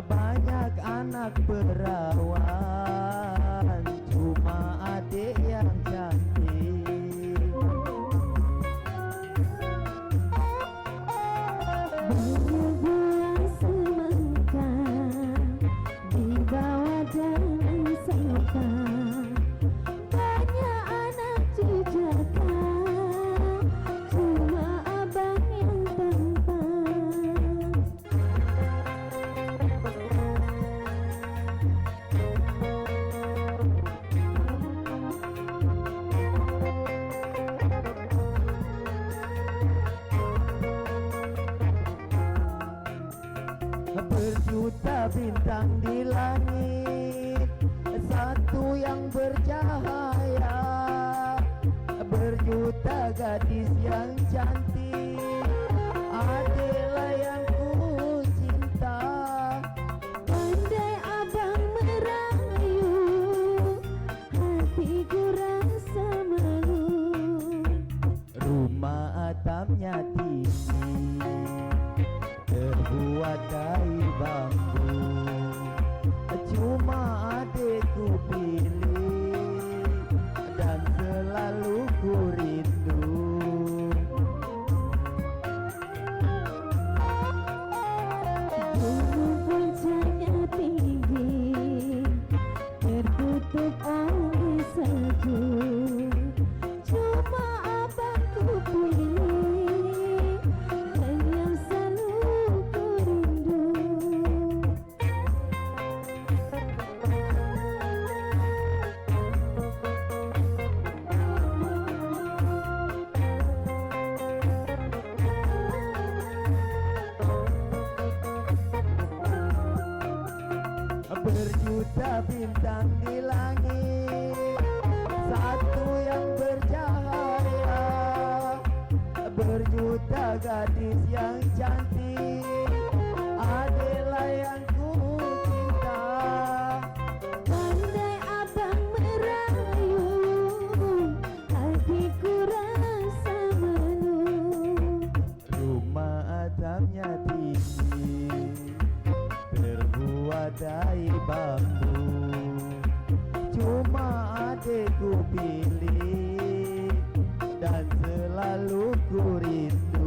banyak anak perawan, cuma adik yang cantik. Berbulan semangka di bawah daun semangka, banyak anak jejaka, cuma abang yang tampan. Berjuta bintang di langit, satu yang bercahaya. Berjuta gadis yang cantik, adalah yang ku cinta. Pandai abang merayu, hatiku rasa malu. Rumah atapnya tinggi, terbuat dari bambu, cuma adikku pilih dan selalu ku rindu. Gunung puncaknya tinggi, tertutup oleh salju, cuma abang ku pilih dan yang selalu ku rindu. Berjuta bintang di langit, satu yang bercahaya. Berjuta gadis yang cantik, adalah yang ku cinta. Pandai abang merayu, hatiku rasa malu. Rumah atapnya tinggi, terbuat dari bambu, cuma adikku pilih dan selalu ku rindu.